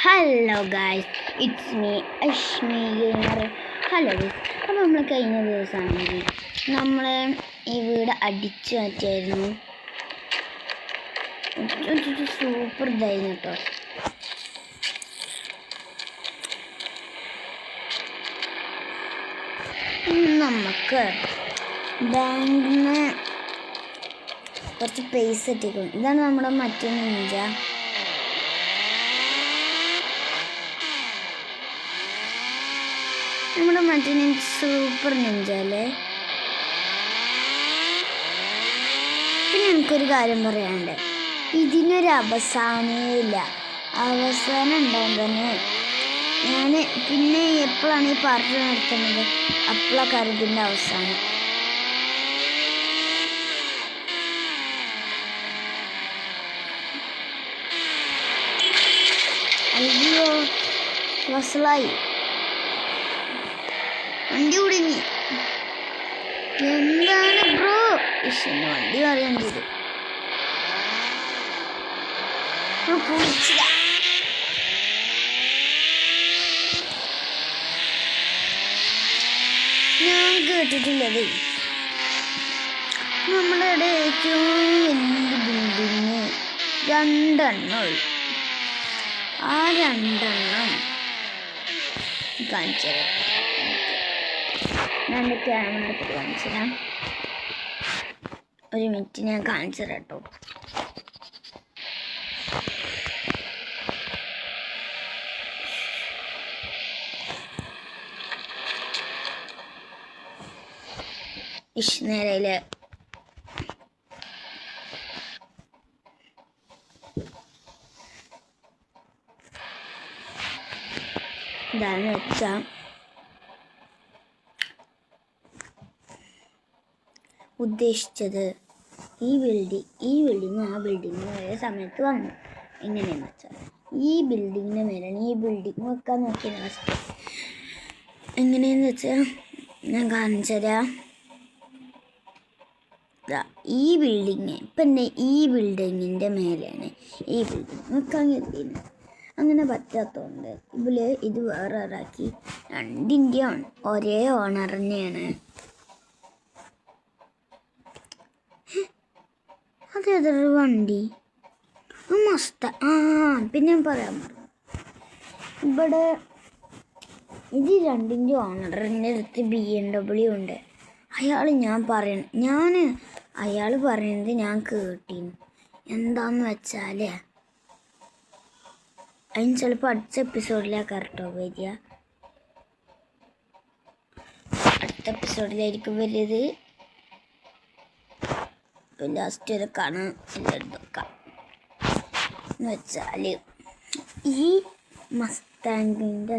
Hello guys, it's me Ashmi gamer. Hello guys, അപ്പോൾ നമ്മൾ കഴിഞ്ഞ ദിവസമാണെങ്കിൽ നമ്മൾ ഈ വീട് അടിച്ചു മാറ്റിയായിരുന്നു. സൂപ്പർ ഇതായിരുന്നു കേട്ടോ. നമുക്ക് ബാങ്കിൽ നിന്ന് കുറച്ച് പൈസ എത്തിക്കും. ഇതാണ് നമ്മുടെ മറ്റേ നിഞ്ച. നമ്മുടെ മറ്റേ സൂപ്പർ നിഞ്ച അല്ലേ. പിന്നെ എനിക്കൊരു കാര്യം പറയാനുണ്ട്, ഇതിനൊരു അവസാനമില്ല. അവസാനം ഉണ്ടാവും തന്നെ. ഞാൻ പിന്നെ എപ്പോഴാണ് ഈ പാർട്ടി നടത്തുന്നത് അപ്പോഴൊക്കെ ഇതിൻ്റെ അവസാനം. അയ്യോ, വസലായി വണ്ടി കുടുങ്ങി. എന്താണ് ബ്രോ? ഇഷ്ടം വണ്ടി പറയാൻ ചെയ്തു. ഞാൻ കേട്ടിട്ടുള്ളത് നമ്മളുടെ ഏറ്റവും വലിയ ബിൽഡിങ് രണ്ടെണ്ണം. ആ രണ്ടെണ്ണം കാണിച്ചു തരാം. ഞാൻ എൻ്റെ ക്യാമറ എടുത്തിട്ട് കാണിച്ചു തരാം. ഒരു മിനിറ്റ് ഞാൻ കാണിച്ചു തരാം കേട്ടോ. നേരയില് ഇതാണ് വെച്ചാൽ ഉദ്ദേശിച്ചത് ഈ ബിൽഡിങ് ആ ബിൽഡിങ്ങിന് ഒരേ സമയത്ത് വന്നു. എങ്ങനെയാണെന്ന് വെച്ചാൽ ഈ ബിൽഡിങ്ങിന് മേലാണ് ഈ ബിൽഡിങ് വെക്കാൻ നോക്കിയ ഫസ്റ്റ്. എങ്ങനെയെന്ന് വെച്ചാൽ ഞാൻ കാണിച്ചു തരാം. ഈ ബിൽഡിങ് പിന്നെ ഈ ബിൽഡിങ്ങിൻ്റെ മേലെയാണ് ഈ ബിൽഡിങ് വെക്കാൻ കരുതിയത്. അങ്ങനെ പറ്റാത്തതുകൊണ്ട് ഇത് വേറെ ആക്കി രണ്ടിൻ്റെയും ഒരേ ഓണർ തന്നെയാണ്. അതേതൊരു വണ്ടി മസ്ത. പിന്നെ ഞാൻ പറയാൻ പറഞ്ഞു, ഇവിടെ ഇത് രണ്ടിൻ്റെ ഓണറിൻ്റെ അടുത്ത് BMW ഉണ്ട്. അയാൾ പറയുന്നത് ഞാൻ കേട്ടിരുന്നു. എന്താന്ന് വെച്ചാൽ അതിന് ചിലപ്പോൾ അടുത്ത എപ്പിസോഡിലാണ് കറക്റ്റോ വരിക. അടുത്ത എപ്പിസോഡിലായിരിക്കും വരിയത്. ഇപ്പം ലാസ്റ്റ് വരെ കാണാൻ എടുക്കാം. എന്ന് വെച്ചാൽ ഈ മസ്താങ്കിൻ്റെ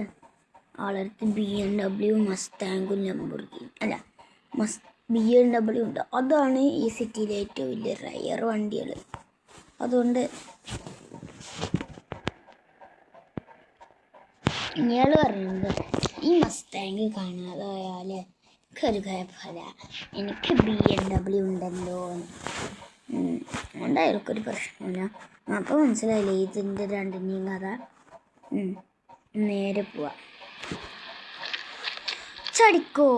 ആളടുത്ത് BMW മസ്താങ്കും ലംബോർഗിനി BMW ഉണ്ട്. അതാണ് ഈ സിറ്റിയിലെ ഏറ്റവും വലിയ റയർ വണ്ടികൾ. അതുകൊണ്ട് ഇയാൾ പറയുന്നത് ഈ മസ്താങ്ക് കാണാതായാൽ ഒരു കുഴപ്പമില്ല, എനിക്ക് BMW ഉണ്ടല്ലോ. അതുകൊണ്ട് അയാൾക്കൊരു പ്രശ്നമില്ല. അപ്പോൾ മനസ്സിലായില്ലേ ഇതിൻ്റെ രണ്ടിനെയും കഥ. നേരെ പോവാ. ചടിക്കോ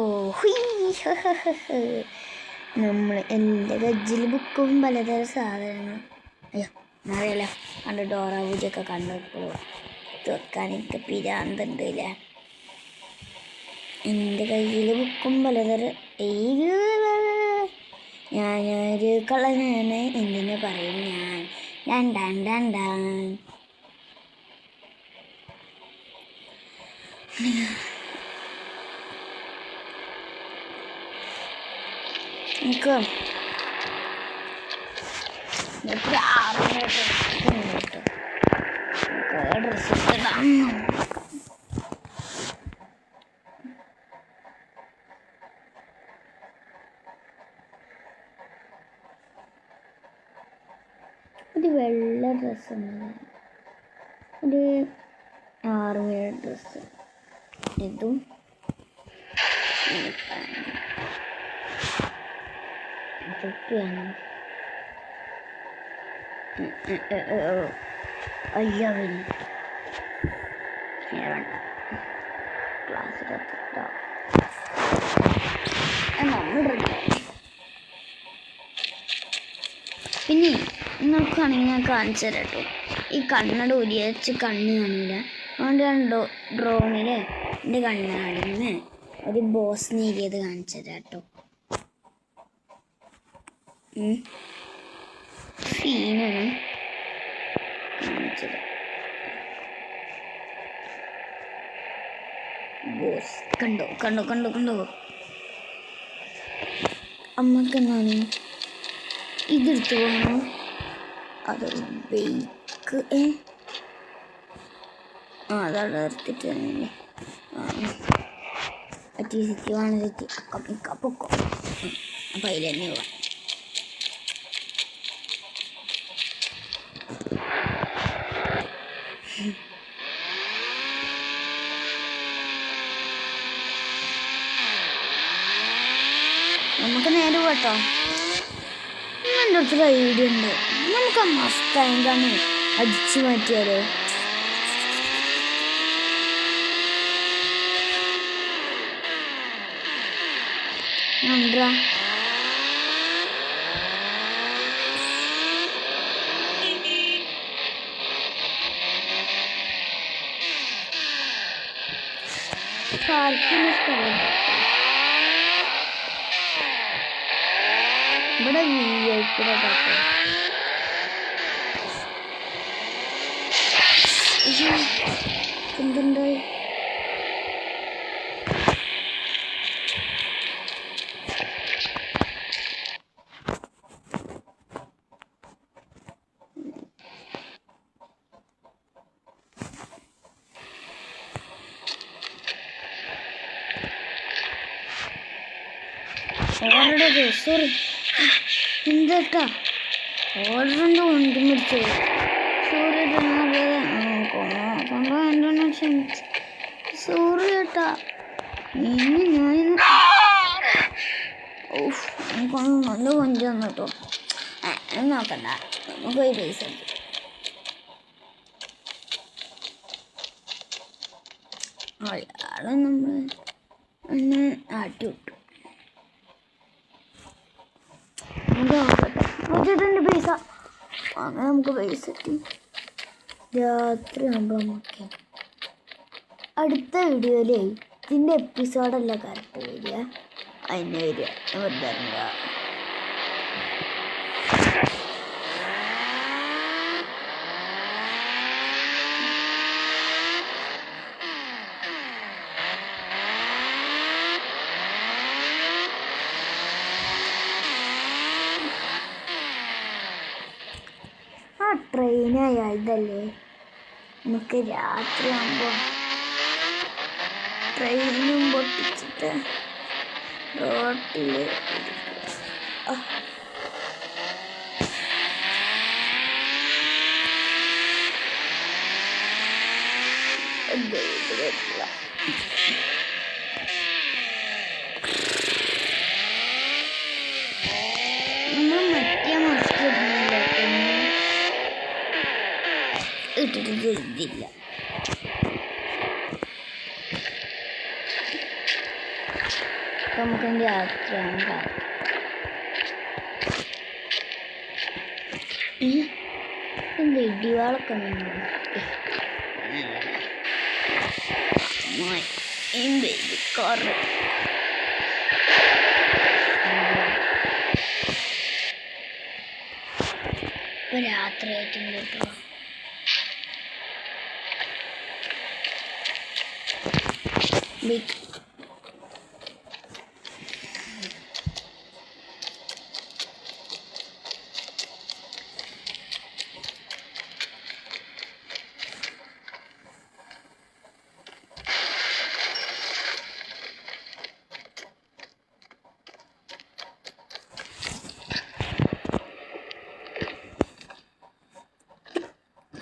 നമ്മൾ എൻ്റെ ഗജ്ജിൽ ബുക്കും പലതരം സാധനങ്ങളും. അയ്യോ അറിയില്ല, കണ്ട് ഡോറ പൂജയൊക്കെ കണ്ടപ്പോൾ വെക്കാൻ എനിക്ക് പിരാന്തുണ്ട് ഇല്ല. എൻ്റെ കയ്യിൽ ബുക്കും പലതരം. ഞാനൊരു കള്ളനാണ് എന്തിനു പറയും ഞാൻ രണ്ടാൻ. എനിക്ക് ഡ്രസ്സ് ഒരു വെള്ള ഡ്രസ്സുണ്ട്, ഒരു ആർമിയുടെ ഡ്രസ്സ്, ഇതും തൊപ്പിയാണ്. അയ്യോ വേണ്ട, ക്ലാസ്സിലെത്തിട്ടോ നമ്മൾ റെഡി. പിന്നെ നിങ്ങൾക്കാണെങ്കിൽ ഞാൻ കാണിച്ചു തരാം കേട്ടോ. ഈ കണ്ണട ഊരി വെച്ച് കണ്ണ് കാണില്ല, അതുകൊണ്ട് ഞാൻ ഡ്രോണിൽ എൻ്റെ കണ്ണാടിന്ന് ഒരു ബോസ് നേരിയത് കാണിച്ചു തരാം കേട്ടോ. സീനാണ് കാണിച്ചത്. ബോസ് കണ്ടോ കണ്ടോ കണ്ടോ കണ്ടോ. അമ്മക്ക് എന്താണ് ഇതെടുത്തു പോകണോ അത് ബേക്ക് അതവിടെ എടുത്തിട്ട് തന്നെ സിറ്റി വേണം സിറ്റി അക്ക പൊക്കോ. അപ്പം അതിൽ തന്നെ പോവാം. നമുക്ക് നേരെ പോട്ടോ. എൻ്റെ അടുത്തൊരു ഐഡിയ ഉണ്ട്. നമുക്ക് ആ മസ്താങ്കാണ് അടിച്ചു മാറ്റിയാലോ? എന്താ പാർക്കിന് സ്ഥലം ഇവിടെ എന്തുണ്ടായി? സോറി എന്താ ഓർഡറിൻ്റെ കൊണ്ടും പിടിച്ചത്. സോറി എന്താണ് ക്ഷമിച്ച്. സോറി കേട്ടാ. ഇനി ഞാൻ നമുക്കൊന്ന് നല്ല കൊഞ്ച് തന്നു കേട്ടോ. നോക്കണ്ട, നമുക്ക് ഒരു പൈസ അയാളെ നമ്മൾ ഒന്ന് ആട്ടി വിട്ടു. ചേട്ടൻ്റെ പൈസ അങ്ങനെ നമുക്ക് പൈസ കിട്ടി. രാത്രി ആകുമ്പോൾ നമുക്ക് അടുത്ത വീഡിയോയിലേ ഇതിൻ്റെ എപ്പിസോഡല്ല കറക്റ്റ് വരിക, അതിന് വരിക വെറുതെ ട്രെയിനായതല്ലേ. നമുക്ക് രാത്രിയാകുമ്പോൾ ട്രെയിനും പൊട്ടിച്ചിട്ട് റോട്ടിൽ ഇട്ടിട്ടില്ല. നമുക്ക് യാത്രയാണ് എന്താ ഇടിവാളൊക്കെ കാറ് ഇപ്പൊ രാത്രി ആയിട്ടുണ്ട് കേട്ടോ.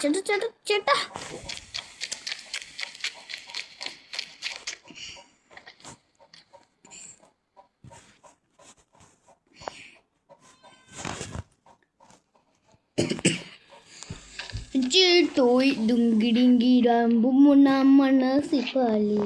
ചേട്ടാ ചേട്ടാ ചേട്ടാ toy dungi dingi rambu muna mana si pali.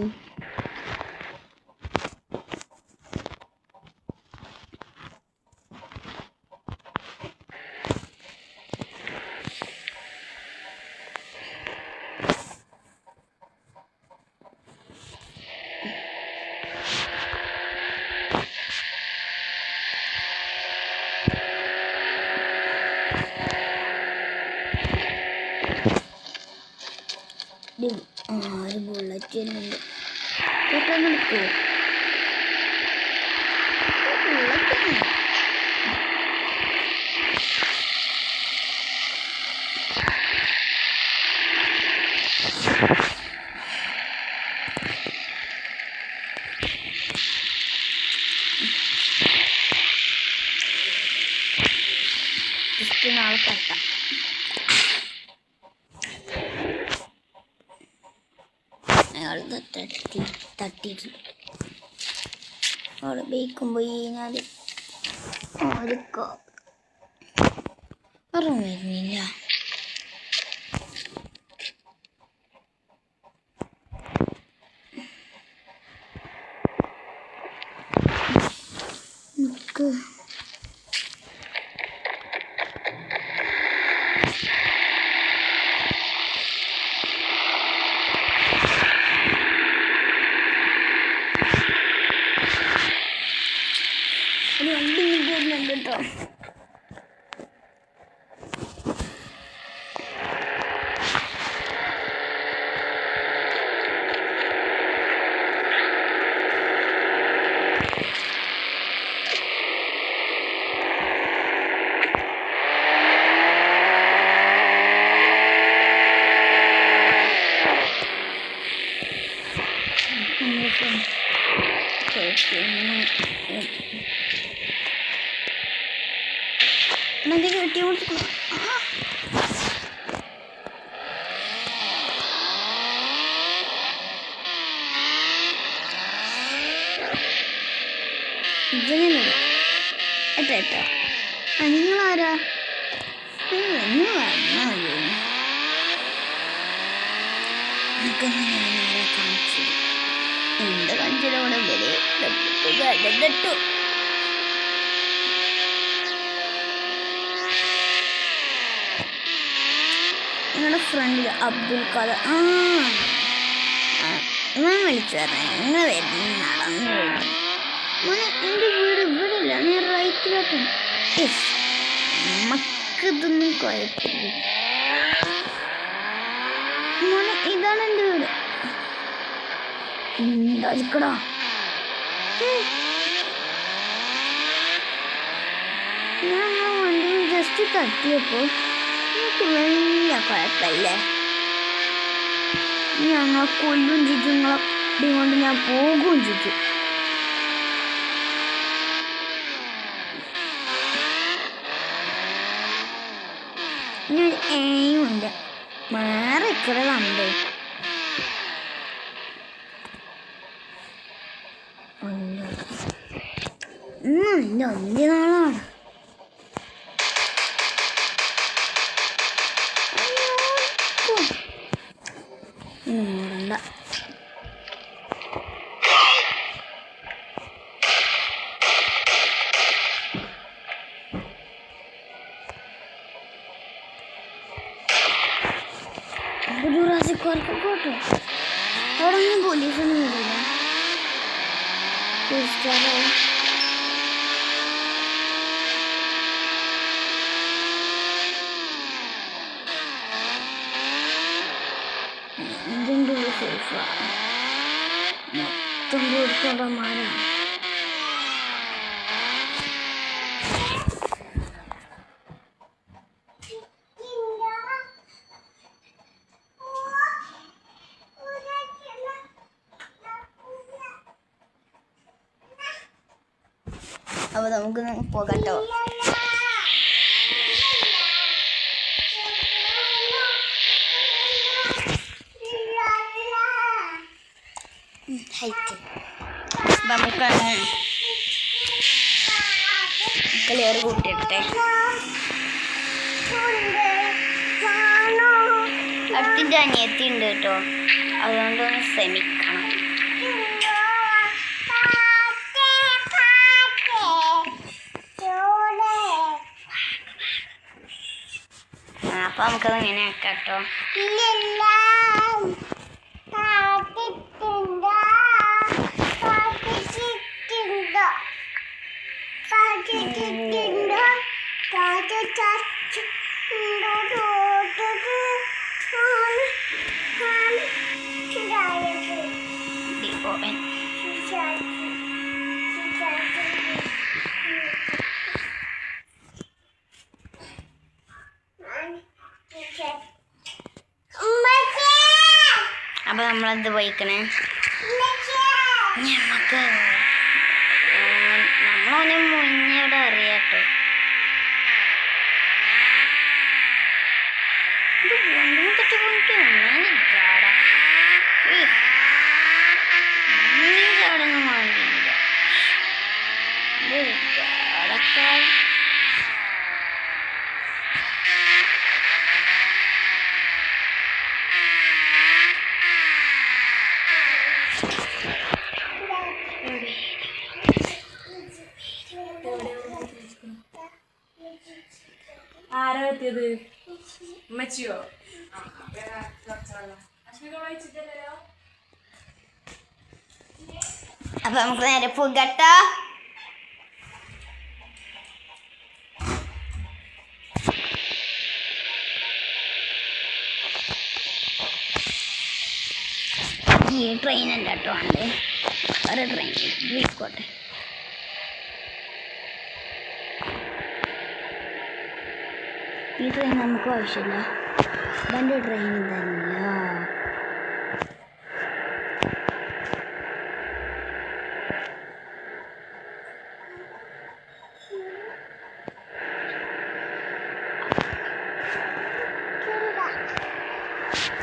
ഒരു ബുള്ളറ്റ് ഉണ്ട് പെട്ടെന്ന് എടുക്കുമോ ജസ്റ്റ് നാളെ തട്ടാം. അയാൾ തട്ടിയിട്ടുണ്ട്. അവിടെ ബേക്കുമ്പോൾ കഴിഞ്ഞാൽ ആർക്കോ ഓർമ്മ വരുന്നില്ല. നമുക്ക് വണ്ടി വരുന്നുണ്ട് കേട്ടോ. nanti dia untuk jangan ada anjing lara ini warna ya nakanya kancil indah kancil orang beri juga ada datuk. നിങ്ങളുടെ ഫ്രണ്ടിൽ അബ്ദുൽ ഖാദർ ഇവൻ വിളിച്ചു പറഞ്ഞ ഇങ്ങനെ വരുന്നു നടന്നു പോകുന്നു മോനെ എൻ്റെ വീട് ഇവിടെ ഇല്ല നീ റൈറ്റിലോട്ടും നമുക്കിതൊന്നും കുഴപ്പമില്ല മോനെ ഇതാണ് എൻ്റെ വീട് ഉണ്ടാക്കടാ ഞാൻ വണ്ടി ജസ്റ്റ് തട്ടിയപ്പോൾ വലിയ കുഴപ്പമില്ലേ ഞങ്ങൾ കൊല്ലും ചുറ്റുങ്ങളെ കൊണ്ട് ഞാൻ പോകും ചുറ്റും. ഇനി ഒരു ഏയുണ്ട് വേറെ ഇക്കട കണ്ടേ നല്ല വലിയ നാളാണ്. മൂടണ്ട ജുറാസിക്കാർക്ക് പോട്ടോ അവിടെ ഒന്നും പോലീസൊന്നും വരില്ല. ഇതിൻ്റെ ഉള്ളിൽ സേഫാണ് മൊത്തം കൊടുക്കടമാരാണ്. അപ്പോൾ നമുക്ക് പോകട്ടോ. ക്ലിയർ കൂട്ടിയിട്ടെ അടുത്തിൻ്റെ അനിയത്തി ഉണ്ട് കേട്ടോ, അതുകൊണ്ടൊന്ന് ശ്രമിക്കണം. അപ്പം നമുക്കത് ഇങ്ങനെ ആക്കാം കേട്ടോ. അപ്പൊ നമ്മളെന്ത് പോയിക്കണേ, ഞമ്മക്ക് നമ്മളവനെ മുന്നേടെ അറിയാട്ടോ. ഇത് ബുദ്ധിമുട്ടിട്ട് പോയിട്ട് ചാടൊന്നും വേണ്ടിയില്ല. ചാടക്കാർ ആരാ എത്തിയത്? ഉമ്മച്ചിയോ? അപ്പൊ നമുക്ക് നേരെ പോകട്ടോ. ഈ ട്രെയിൻ അല്ല കേട്ടോ, ഉണ്ട് വേറെ ട്രെയിൻ പോയിക്കോട്ടെ. ഈ ട്രെയിൻ നമുക്ക് ആവശ്യമില്ല, ഇതെൻ്റെ ട്രെയിൻ ഇതല്ല.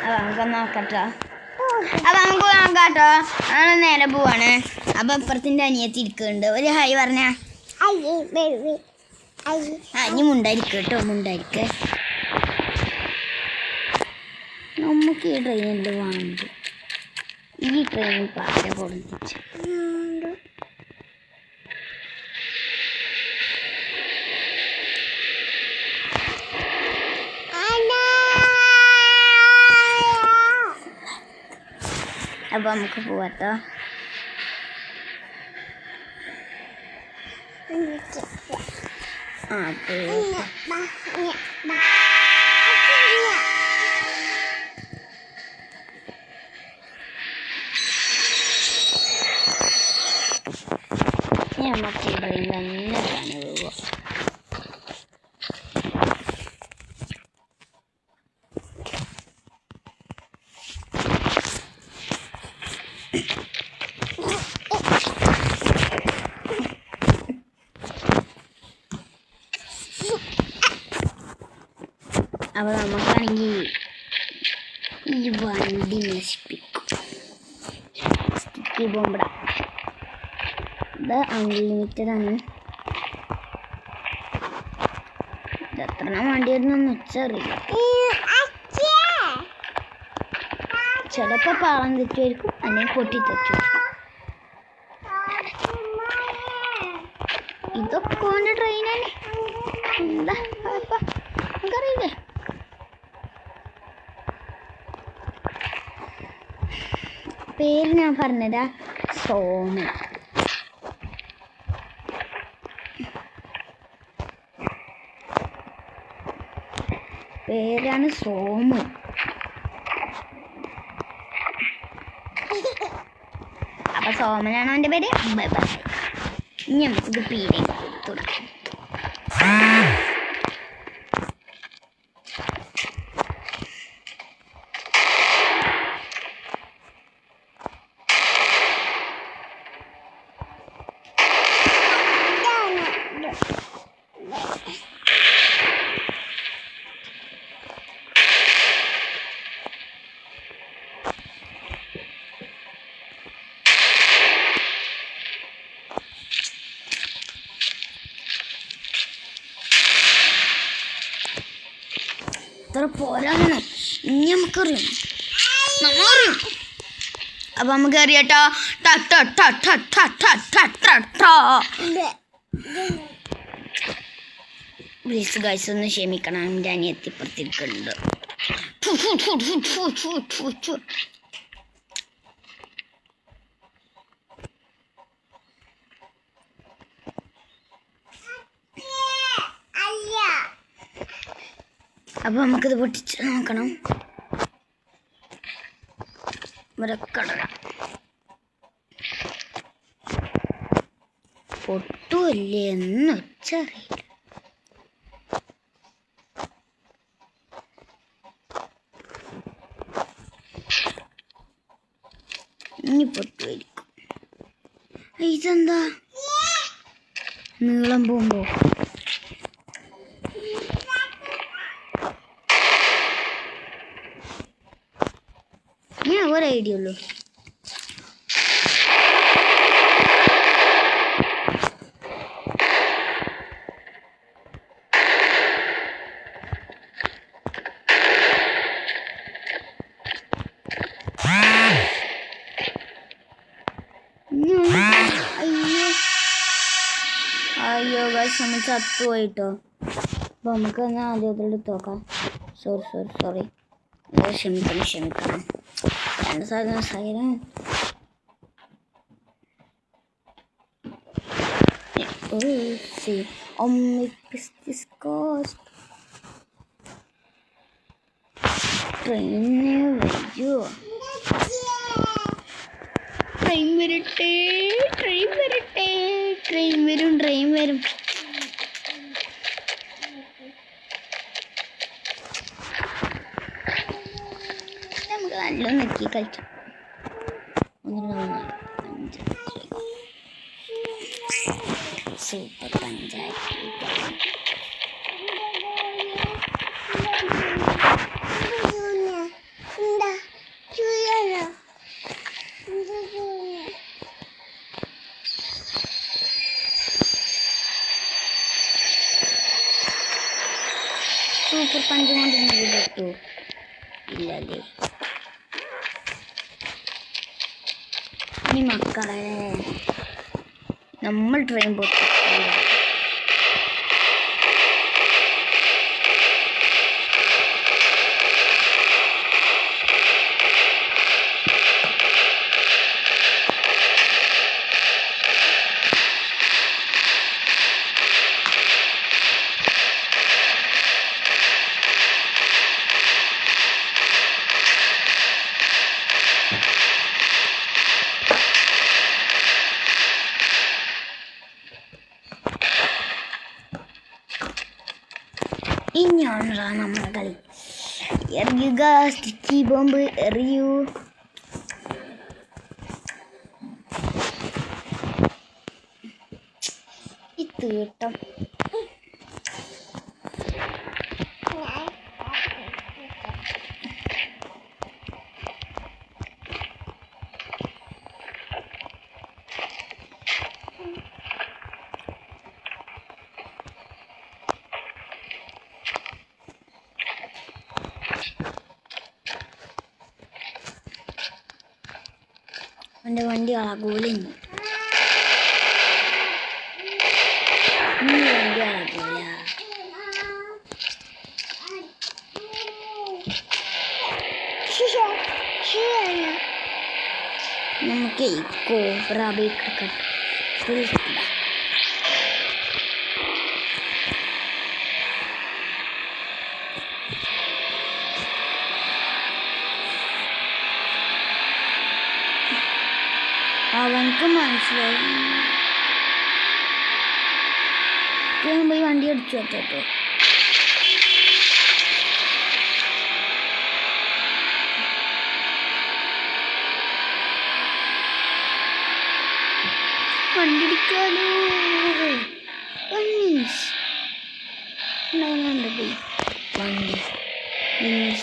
അപ്പം നമുക്ക് നോക്കട്ടോ, അപ്പം നമുക്ക് നോക്കാട്ടോ. നമ്മൾ നേരെ പോവാണ്. അപ്പം ഇപ്പുറത്തിൻ്റെ അനിയത്തി ഇരിക്കുന്നുണ്ട്, ഒരു ഹായ് പറഞ്ഞ. ഇനി മുണ്ടായിരിക്കും കേട്ടോ, മുണ്ടായിരിക്കേ. നമുക്ക് ഈ ട്രെയിനിൽ വേണ്ട, ഈ ട്രെയിൻ പാര പൊളിച്ച് അപ്പം നമുക്ക് പോവാട്ടോ. നമുക്ക് ട്രെയിൻ തന്നെ കാണാൻ പോവാം. അപ്പോൾ നമുക്കാണെങ്കിൽ ഈ വണ്ടി നശിപ്പിക്കും. സ്റ്റിക്കി ബോംബട ഇത് അൺലിമിറ്റഡ് ആണ്. ഇത് എത്ര വണ്ടി വരുന്നൊന്നും വെച്ചറിയില്ല. ചിലപ്പോൾ പാളം തെറ്റുമായിരിക്കും, അല്ലെങ്കിൽ പൊട്ടിത്തെച്ചു. ഇതൊക്കെ ഓൻ്റെ ട്രെയിനാണ്. എന്താ നമുക്കറിയില്ലേ. പേര് ഞാൻ പറഞ്ഞതാ, സോമൻ. പേരാണ് സോമൻ. അപ്പൊ സോമനാണ് അവൻ്റെ പേര്. Bye bye. ഇനി നമുക്കിത് പീരെ തുടങ്ങാം. ഇത്ര പോരാണ്. ഇനി നമുക്കറിയാം, നമ്മറിയും. അപ്പം നമുക്ക് അറിയാട്ടോ. പ്ലീസ് ഗൈസ് ഒന്ന് ക്ഷമിക്കണം, എൻ്റെ അനിയത്തിപ്പുറത്തേക്കുണ്ട്. അപ്പം നമുക്കിത് പൊട്ടിച്ച് നോക്കണം. മരക്കടല പൊട്ടുമല്ലേ എന്ന് വെച്ചറിയില്ല. ഇനി പൊട്ടുമായിരിക്കും. ഇതെന്താ നീളം പോകുമ്പോ ഞാൻ ഒരു ഐഡിയ ഉള്ളൂ. അയ്യോ ഗൈസ് നമ്മൾ ചത്തുപോയിട്ടോ. അപ്പോൾ നമുക്ക് എന്നാൽ ആദ്യത്തിലെടുത്ത് നോക്കാം. സോറി ക്ഷമിക്കണം. രണ്ട് സാധനം ട്രെയിൻ വരും. നമുക്ക് നല്ല നെക്കി കളിച്ചു. 1 2 3 5 സൂപ്പർ പഞ്ചായത്ത്. സൂപ്പർ പഞ്ച് കൊണ്ട് പറ്റൂ ഇല്ലല്ലേ. ഇനി മക്കളെ നമ്മൾ ട്രെയിൻ പൊട്ടി ഇനിയാണോ നമ്മുടെ കളി. എറിയുക, സ്റ്റിക്കി ബോംബ് എറിയൂ. ഈ തീട്ടം എൻ്റെ വണ്ടി അളകൂല. വണ്ടി അളകൂല. നമുക്ക് ഈ കോബ്ര ബൈക്ക് എടുക്കട്ടെ. അവനക്ക് മനസ്സിലായി. പോയി വണ്ടി അടിച്ചു വെച്ചോ. വണ്ടി അടിക്കാലോ. വണ്ടി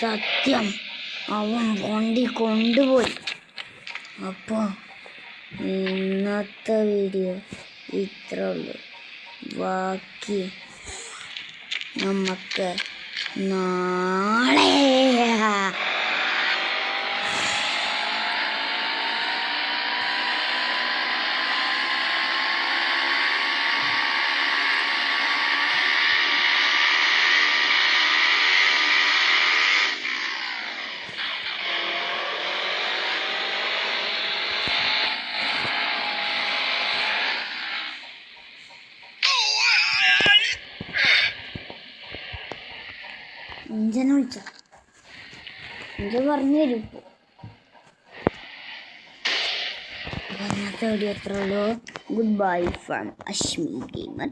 സത്യം അവൻ വണ്ടി കൊണ്ടുപോയി. അപ്പോൾ ഇന്നത്തെ വീഡിയോ ഇത്രേ ഉള്ളൂ. ബാക്കി നമുക്ക് നാളെ. അഞ്ചനെ വിളിച്ച അഞ്ച് പറഞ്ഞു തരും ഇപ്പോൾ. പറഞ്ഞ തേടി എത്ര ഉള്ളൂ. Good bye from Ashmi gamer.